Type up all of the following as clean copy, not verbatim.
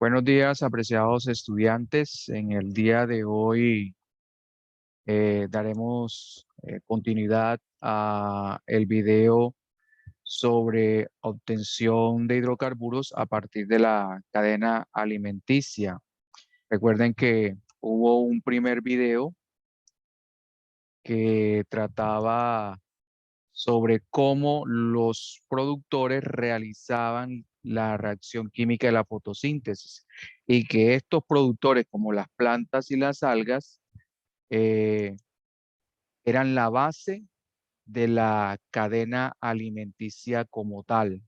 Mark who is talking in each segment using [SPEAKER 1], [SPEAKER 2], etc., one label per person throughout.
[SPEAKER 1] Buenos días, apreciados estudiantes. En el día de hoy daremos continuidad a el video sobre obtención de hidrocarburos a partir de la cadena alimenticia. Recuerden que hubo un primer video que trataba sobre cómo los productores realizaban la reacción química de la fotosíntesis y que estos productores, como las plantas y las algas, eh, eran la base de la cadena alimenticia como tal.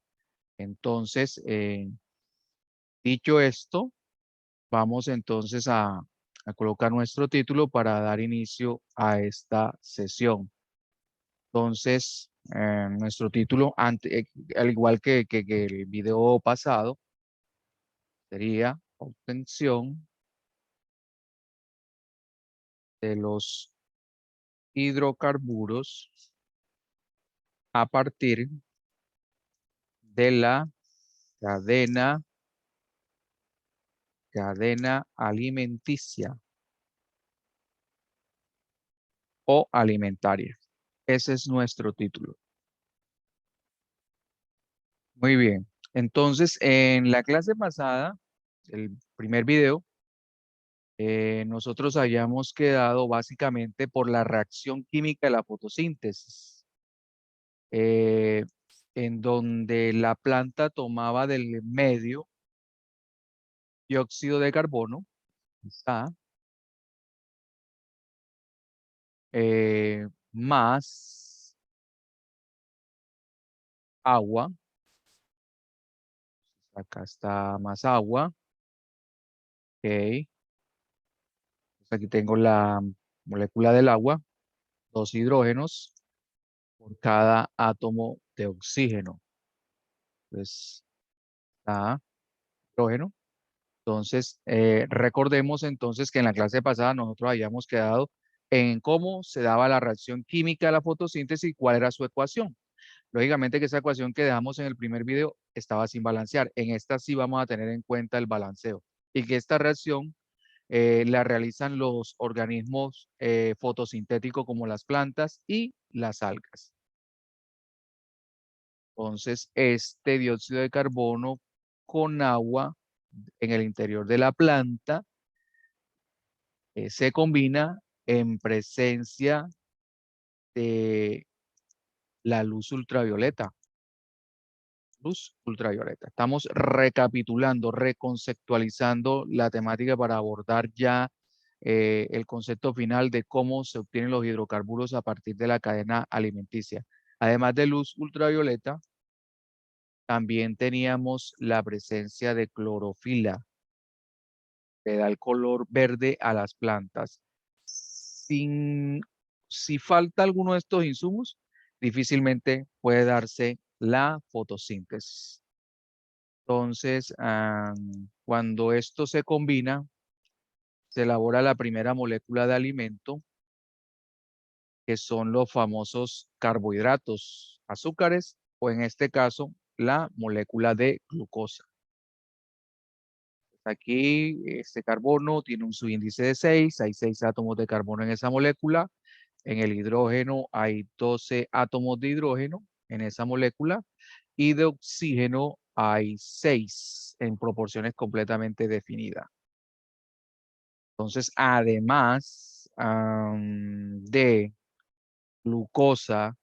[SPEAKER 1] Entonces, dicho esto, vamos entonces a colocar nuestro título para dar inicio a esta sesión. Entonces, nuestro título, al igual que el video pasado, sería obtención de los hidrocarburos a partir de la cadena, cadena alimenticia o alimentaria. Ese es nuestro título. Muy bien. Entonces, en la clase pasada, el primer video, nosotros habíamos quedado básicamente por la reacción química de la fotosíntesis, eh, en donde la planta tomaba del medio dióxido de carbono, está, más agua, acá está más agua, ok, pues aquí tengo la molécula del agua, dos hidrógenos por cada átomo de oxígeno. Entonces, está hidrógeno. Entonces, recordemos entonces que en la clase pasada nosotros habíamos quedado en cómo se daba la reacción química de la fotosíntesis y cuál era su ecuación. Lógicamente que esa ecuación que dejamos en el primer video estaba sin balancear. En esta sí vamos a tener en cuenta el balanceo y que esta reacción la realizan los organismos fotosintéticos como las plantas y las algas. Entonces, este dióxido de carbono con agua en el interior de la planta se combina en presencia de la luz ultravioleta. Luz ultravioleta. Estamos recapitulando, reconceptualizando la temática para abordar ya el concepto final de cómo se obtienen los hidrocarburos a partir de la cadena alimenticia. Además de luz ultravioleta, también teníamos la presencia de clorofila, que da el color verde a las plantas. Si falta alguno de estos insumos, difícilmente puede darse la fotosíntesis. Entonces, cuando esto se combina, se elabora la primera molécula de alimento, que son los famosos carbohidratos, azúcares, o en este caso, la molécula de glucosa. Aquí, este carbono tiene un subíndice de 6, hay 6 átomos de carbono en esa molécula. En el hidrógeno hay 12 átomos de hidrógeno en esa molécula y de oxígeno hay 6 en proporciones completamente definidas. Entonces, además de glucosa,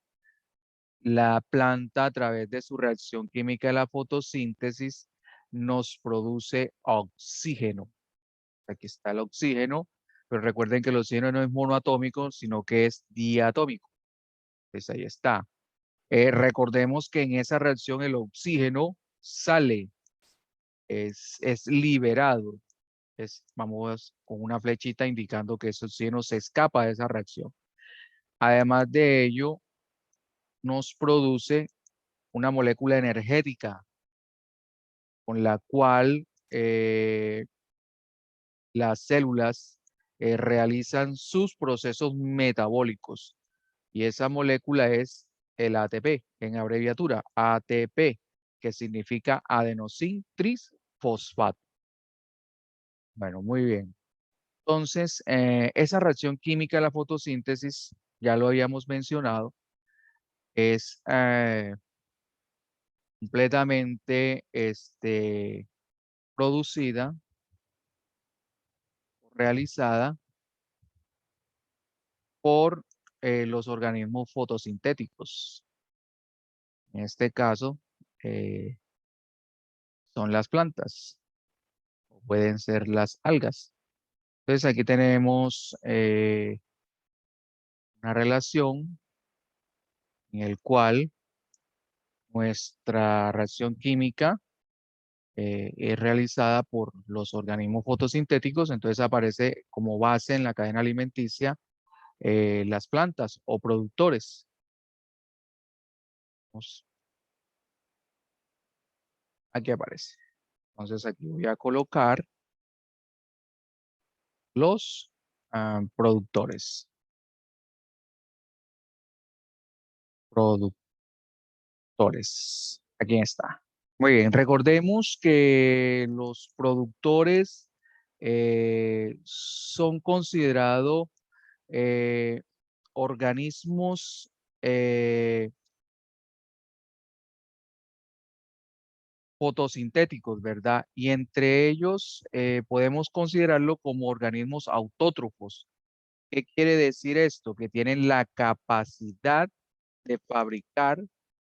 [SPEAKER 1] la planta a través de su reacción química de la fotosíntesis nos produce oxígeno. Aquí está el oxígeno, pero recuerden que el oxígeno no es monoatómico, sino que es diatómico. Pues ahí está. Recordemos que en esa reacción el oxígeno sale, es liberado. Vamos con una flechita indicando que ese oxígeno se escapa de esa reacción. Además de ello, nos produce una molécula energética con la cual las células realizan sus procesos metabólicos. Y esa molécula es el ATP, en abreviatura, ATP, que significa adenosín trisfosfato. Bueno, muy bien. Entonces, esa reacción química de la fotosíntesis, ya lo habíamos mencionado, es completamente producida, realizada por los organismos fotosintéticos. En este caso, eh, son las plantas, o pueden ser las algas. Entonces, aquí tenemos una relación en el cual nuestra reacción química es realizada por los organismos fotosintéticos, entonces aparece como base en la cadena alimenticia las plantas o productores. Aquí aparece. Entonces aquí voy a colocar los productores. Productores. Aquí está. Muy bien, recordemos que los productores son considerados organismos fotosintéticos, ¿verdad? Y entre ellos podemos considerarlo como organismos autótrofos. ¿Qué quiere decir esto? Que tienen la capacidad de fabricar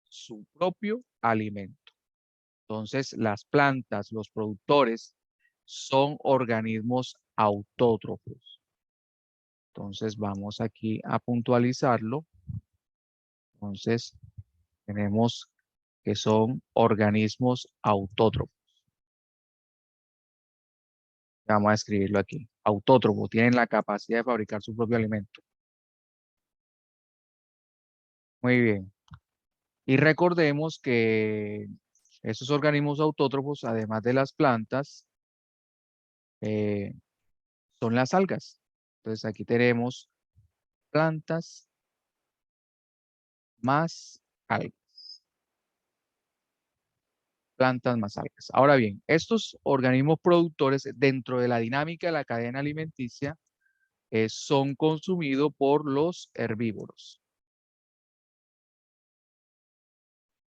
[SPEAKER 1] su propio alimento. Entonces, las plantas, los productores, son organismos autótrofos. Entonces, vamos aquí a puntualizarlo. Entonces, tenemos que son organismos autótrofos. Vamos a escribirlo aquí. Autótrofos, tienen la capacidad de fabricar su propio alimento. Muy bien. Y recordemos que esos organismos autótrofos, además de las plantas, eh, son las algas. Entonces aquí tenemos plantas más algas. Plantas más algas. Ahora bien, estos organismos productores dentro de la dinámica de la cadena alimenticia son consumidos por los herbívoros.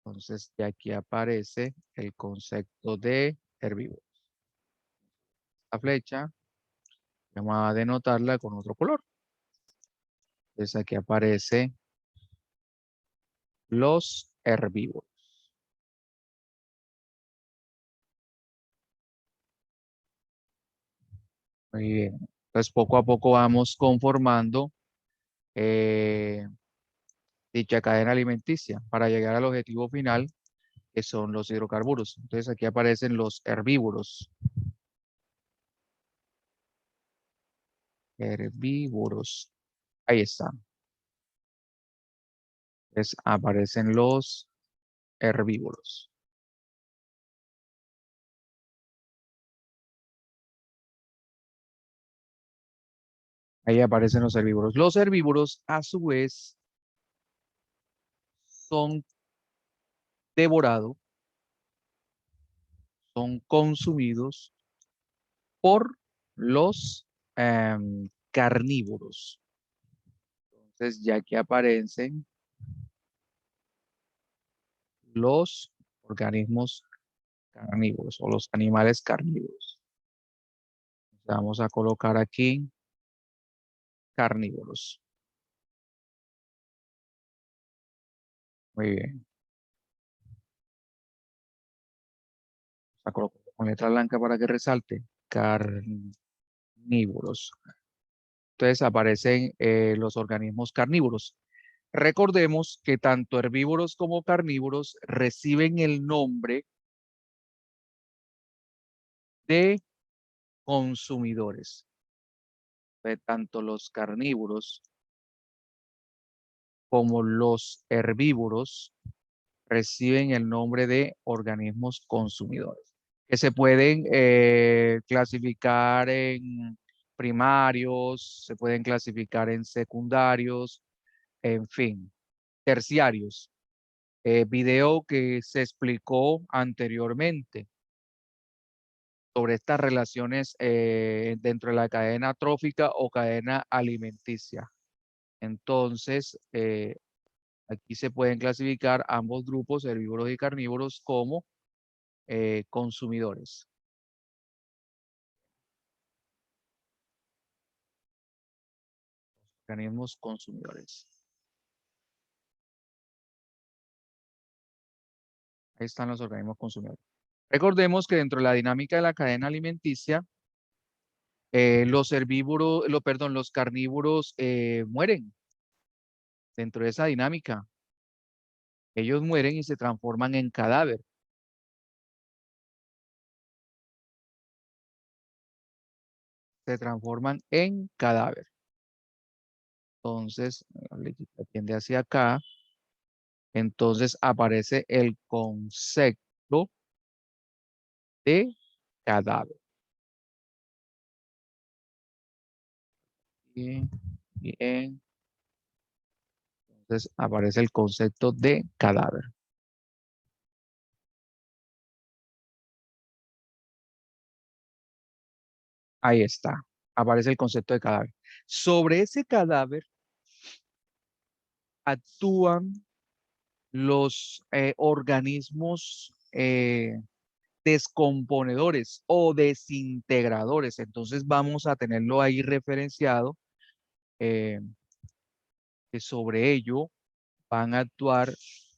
[SPEAKER 1] Entonces, de aquí aparece el concepto de herbívoros. La flecha, vamos a denotarla con otro color. Entonces, aquí aparece los herbívoros. Muy bien. Entonces, poco a poco vamos conformando eh, dicha cadena alimenticia para llegar al objetivo final, que son los hidrocarburos. Entonces, aquí aparecen los herbívoros. Herbívoros. Ahí están. Entonces, aparecen los herbívoros. Ahí aparecen los herbívoros. Los herbívoros, a su vez, son devorados, son consumidos por los carnívoros. Entonces, ya que aparecen los organismos carnívoros o los animales carnívoros. Vamos a colocar aquí carnívoros. Muy bien. Vamos a colocar con letra blanca para que resalte. Carnívoros. Entonces aparecen los organismos carnívoros. Recordemos que tanto herbívoros como carnívoros reciben el nombre de consumidores. Tanto los carnívoros como los herbívoros reciben el nombre de organismos consumidores, que se pueden clasificar en primarios, se pueden clasificar en secundarios, en fin, terciarios. Video que se explicó anteriormente. sobre estas relaciones dentro de la cadena trófica o cadena alimenticia. Entonces, aquí se pueden clasificar ambos grupos, herbívoros y carnívoros, como consumidores. Organismos consumidores. Ahí están los organismos consumidores. Recordemos que dentro de la dinámica de la cadena alimenticia, los herbívoros, perdón, los carnívoros mueren dentro de esa dinámica. Ellos mueren y se transforman en cadáver. Se transforman en cadáver. Entonces, le tiende hacia acá. Entonces aparece el concepto de cadáver. Bien, bien. Entonces aparece el concepto de cadáver. Ahí está. Aparece el concepto de cadáver. Sobre ese cadáver actúan los organismos descomponedores o desintegradores. Entonces vamos a tenerlo ahí referenciado, que sobre ello van a actuar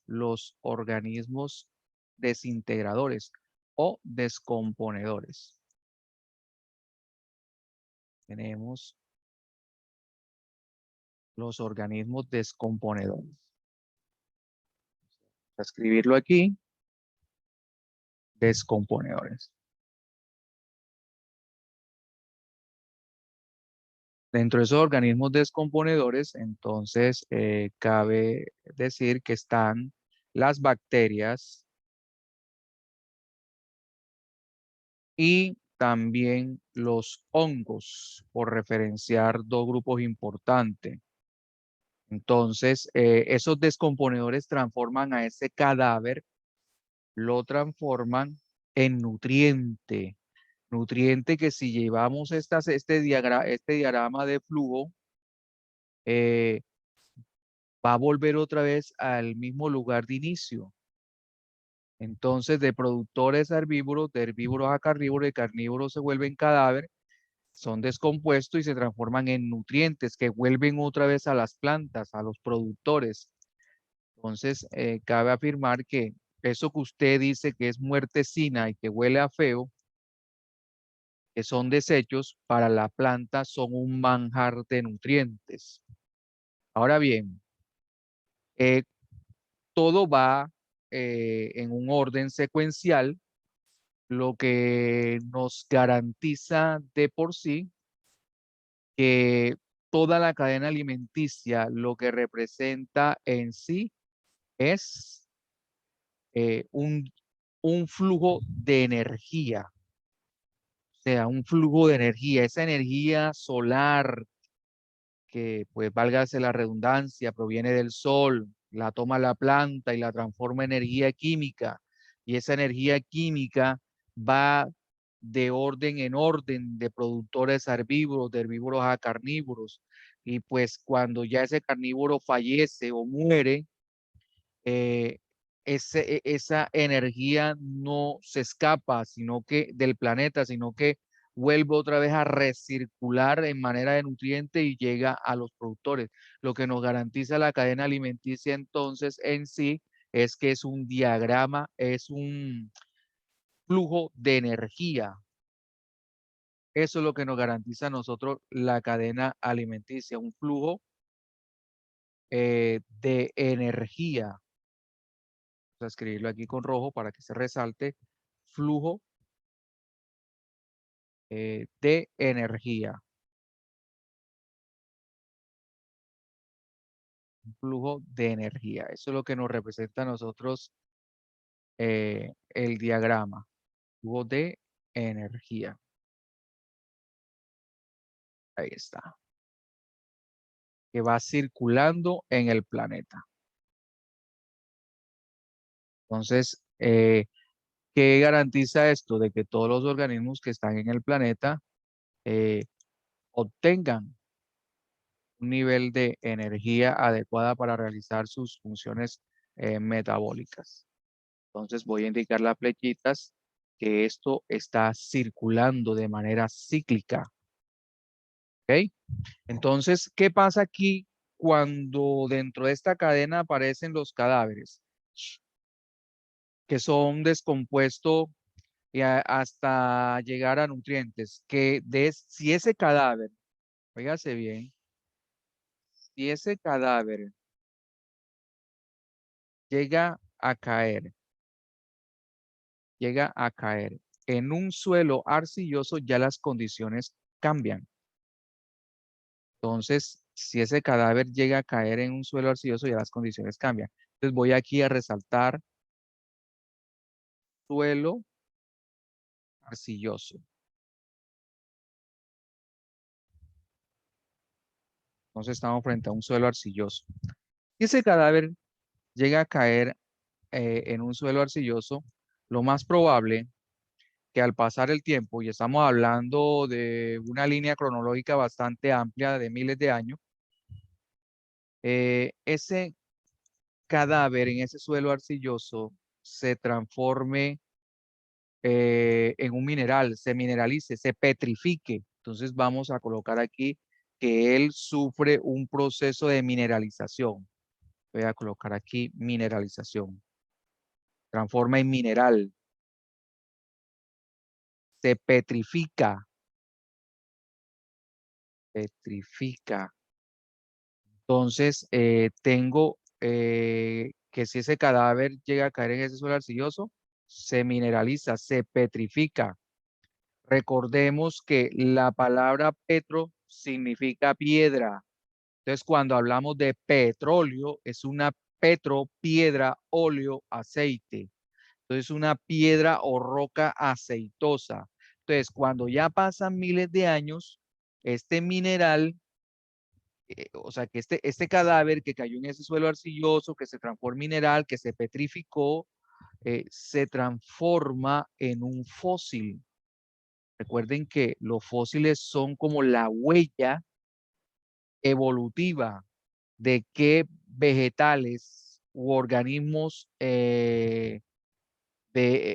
[SPEAKER 1] los organismos desintegradores o descomponedores. Tenemos los organismos descomponedores. A escribirlo aquí, descomponedores. Dentro de esos organismos descomponedores, entonces, cabe decir que están las bacterias y también los hongos, por referenciar dos grupos importantes. Entonces, esos descomponedores transforman a ese cadáver, lo transforman en nutriente. Nutriente que si llevamos este diagrama de flujo, va a volver otra vez al mismo lugar de inicio. Entonces, de productores a herbívoros, de herbívoros a carnívoros, de carnívoros se vuelven cadáver, son descompuestos y se transforman en nutrientes que vuelven otra vez a las plantas, a los productores. Entonces, cabe afirmar que eso que usted dice que es muertecina y que huele a feo, que son desechos, para la planta son un manjar de nutrientes. Ahora bien, eh, todo va en un orden secuencial, lo que nos garantiza de por sí que toda la cadena alimenticia lo que representa en sí es un flujo de energía, o sea, un flujo de energía, esa energía solar que, pues, válgase la redundancia, proviene del sol, la toma la planta y la transforma en energía química, y esa energía química va de orden en orden, de productores a herbívoros, de herbívoros a carnívoros, y pues cuando ya ese carnívoro fallece o muere, eh, esa energía no se escapa, sino que del planeta, sino que vuelve otra vez a recircular en manera de nutriente y llega a los productores. Lo que nos garantiza la cadena alimenticia entonces en sí es que es un diagrama, es un flujo de energía. Eso es lo que nos garantiza a nosotros la cadena alimenticia, un flujo de energía. Vamos a escribirlo aquí con rojo para que se resalte. Flujo de energía. Un flujo de energía. Eso es lo que nos representa a nosotros el diagrama. Flujo de energía. Ahí está. Que va circulando en el planeta. Entonces, ¿Qué garantiza esto? De que todos los organismos que están en el planeta eh, obtengan un nivel de energía adecuada para realizar sus funciones metabólicas. Entonces voy a indicar las flechitas que esto está circulando de manera cíclica. ¿Ok? Entonces, ¿qué pasa aquí cuando dentro de esta cadena aparecen los cadáveres que son descompuestos y hasta llegar a nutrientes? Si ese cadáver, fíjase bien, si ese cadáver llega a caer, llega a caer en un suelo arcilloso, ya las condiciones cambian. Entonces, si ese cadáver llega a caer en un suelo arcilloso, ya las condiciones cambian. Entonces voy aquí a resaltar suelo arcilloso. Entonces estamos frente a un suelo arcilloso. Si ese cadáver llega a caer en un suelo arcilloso, lo más probable que al pasar el tiempo, y estamos hablando de una línea cronológica bastante amplia de miles de años, ese cadáver en ese suelo arcilloso se transforme en un mineral, se mineralice, se petrifique. Entonces vamos a colocar aquí que él sufre un proceso de mineralización. Voy a colocar aquí mineralización. Transforma en mineral, se petrifica, petrifica. Entonces tengo que si ese cadáver llega a caer en ese suelo arcilloso, se mineraliza, se petrifica. Recordemos que la palabra petro significa piedra. Entonces, cuando hablamos de petróleo, es una piedra, óleo, aceite. Entonces, una piedra o roca aceitosa. Entonces, cuando ya pasan miles de años, este mineral, o sea, que este cadáver que cayó en ese suelo arcilloso, que se transformó en mineral, que se petrificó, se transforma en un fósil. Recuerden que los fósiles son como la huella evolutiva de qué vegetales u organismos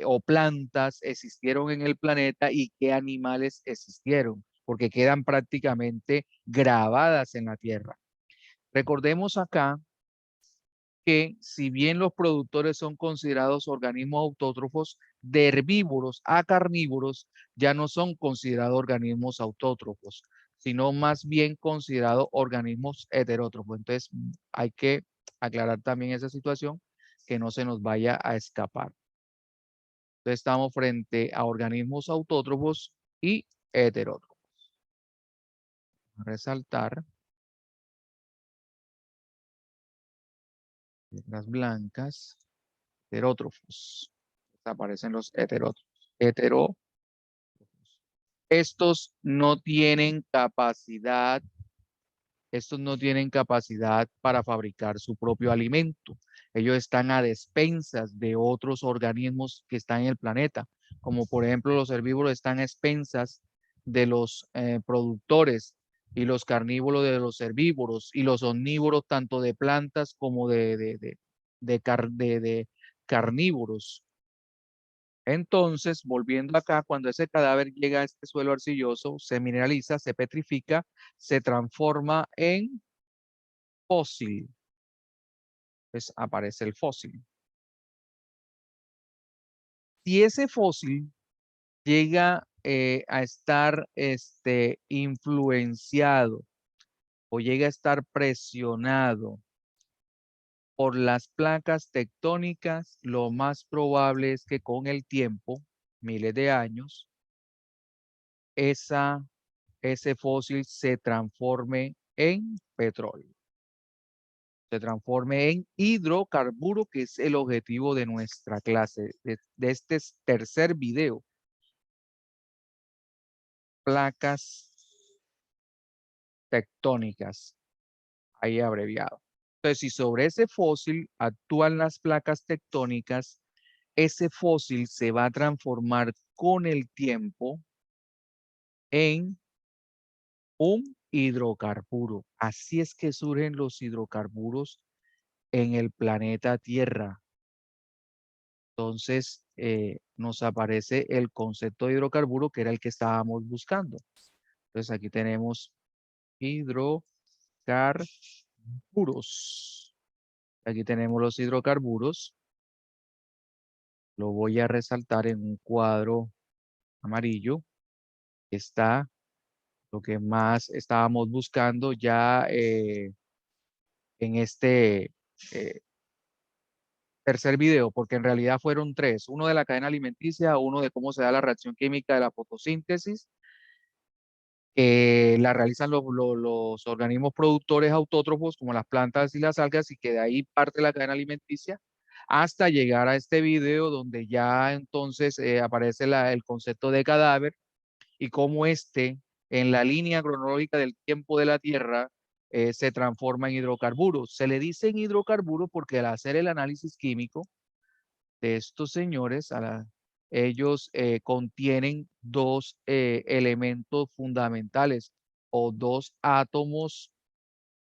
[SPEAKER 1] o plantas existieron en el planeta y qué animales existieron, porque quedan prácticamente grabadas en la Tierra. Recordemos acá que si bien los productores son considerados organismos autótrofos, de herbívoros a carnívoros ya no son considerados organismos autótrofos, sino más bien considerados organismos heterótrofos. Entonces hay que aclarar también esa situación que no se nos vaya a escapar. Entonces estamos frente a organismos autótrofos y heterótrofos. Resaltar letras blancas, heterótrofos. Aparecen los heterótrofos. Estos no tienen capacidad, estos no tienen capacidad para fabricar su propio alimento. Ellos están a despensas de otros organismos que están en el planeta, como por ejemplo los herbívoros están a expensas de los productores y los carnívoros de los herbívoros y los omnívoros tanto de plantas como de carnívoros. Entonces, volviendo acá, cuando ese cadáver llega a este suelo arcilloso, se mineraliza, se petrifica, se transforma en fósil. Pues aparece el fósil. Si ese fósil llega a estar influenciado o llega a estar presionado por las placas tectónicas, lo más probable es que con el tiempo, miles de años, ese fósil se transforme en petróleo, se transforme en hidrocarburo, que es el objetivo de nuestra clase, de este tercer video. Placas tectónicas, ahí abreviado. Entonces, si sobre ese fósil actúan las placas tectónicas, ese fósil se va a transformar con el tiempo en un hidrocarburo. Así es que surgen los hidrocarburos en el planeta Tierra. Entonces, nos aparece el concepto de hidrocarburo que era el que estábamos buscando. Entonces, aquí tenemos hidrocarburos. Aquí tenemos los hidrocarburos. Lo voy a resaltar en un cuadro amarillo. Está lo que más estábamos buscando ya en este tercer video, porque en realidad fueron tres. Uno de la cadena alimenticia, uno de cómo se da la reacción química de la fotosíntesis, la realizan los organismos productores autótrofos como las plantas y las algas y que de ahí parte la cadena alimenticia hasta llegar a este video donde ya entonces aparece el concepto de cadáver y cómo este en la línea cronológica del tiempo de la Tierra se transforma en hidrocarburos. Se le dice en hidrocarburos porque al hacer el análisis químico de estos señores, ellos contienen dos elementos fundamentales o dos átomos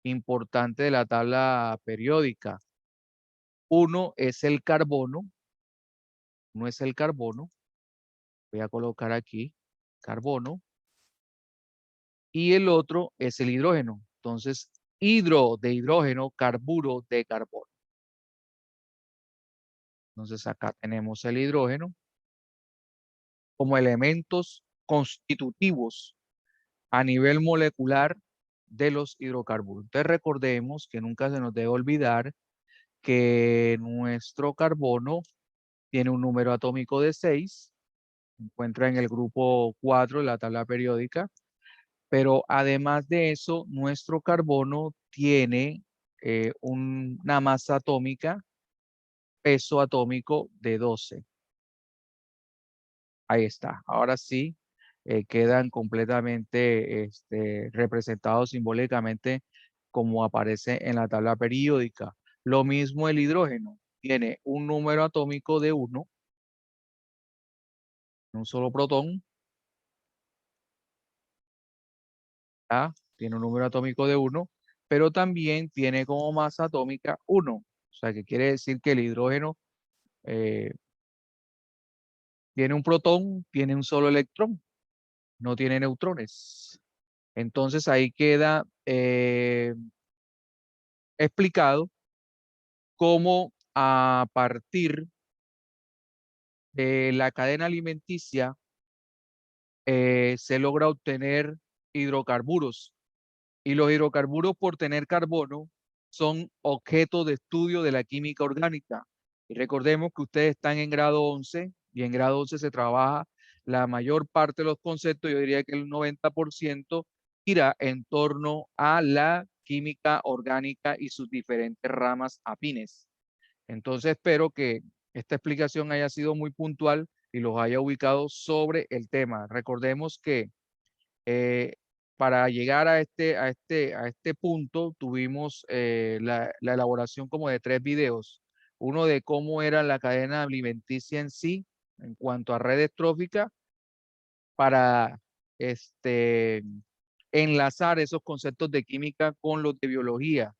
[SPEAKER 1] importantes de la tabla periódica. Uno es el carbono, voy a colocar aquí, carbono, y el otro es el hidrógeno. Entonces, hidro de hidrógeno, carburo de carbono. Entonces, acá tenemos el hidrógeno como elementos constitutivos a nivel molecular de los hidrocarburos. Entonces recordemos que nunca se nos debe olvidar que nuestro carbono tiene un número atómico de 6, se encuentra en el grupo 4 de la tabla periódica, pero además de eso, nuestro carbono tiene una masa atómica, peso atómico de 12. Ahí está. Ahora sí, quedan completamente representados simbólicamente como aparece en la tabla periódica. Lo mismo el hidrógeno. Tiene un número atómico de 1, un solo protón. ¿Ah? Tiene un número atómico de 1, pero también tiene como masa atómica 1. O sea, que quiere decir que el hidrógeno eh, tiene un protón, tiene un solo electrón, no tiene neutrones. Entonces ahí queda explicado cómo a partir de la cadena alimenticia se logra obtener hidrocarburos. Y los hidrocarburos, por tener carbono, son objeto de estudio de la química orgánica. Y recordemos que ustedes están en grado 11 y en grado 11 se trabaja la mayor parte de los conceptos, yo diría que el 90% gira en torno a la química orgánica y sus diferentes ramas afines. Entonces espero que esta explicación haya sido muy puntual y los haya ubicado sobre el tema. Recordemos que eh, para llegar a este punto tuvimos la elaboración como de 3 videos. Uno de cómo era la cadena alimenticia en sí, en cuanto a redes tróficas, para enlazar esos conceptos de química con los de biología.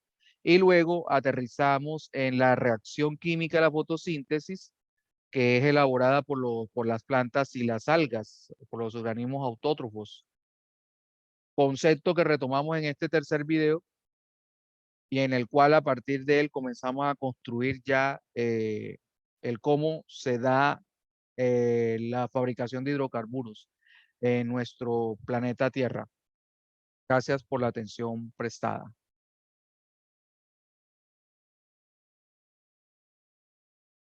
[SPEAKER 1] Y luego aterrizamos en la reacción química de la fotosíntesis, que es elaborada por las plantas y las algas, por los organismos autótrofos. Concepto que retomamos en este tercer video y en el cual a partir de él comenzamos a construir ya el cómo se da la fabricación de hidrocarburos en nuestro planeta Tierra. Gracias por la atención prestada.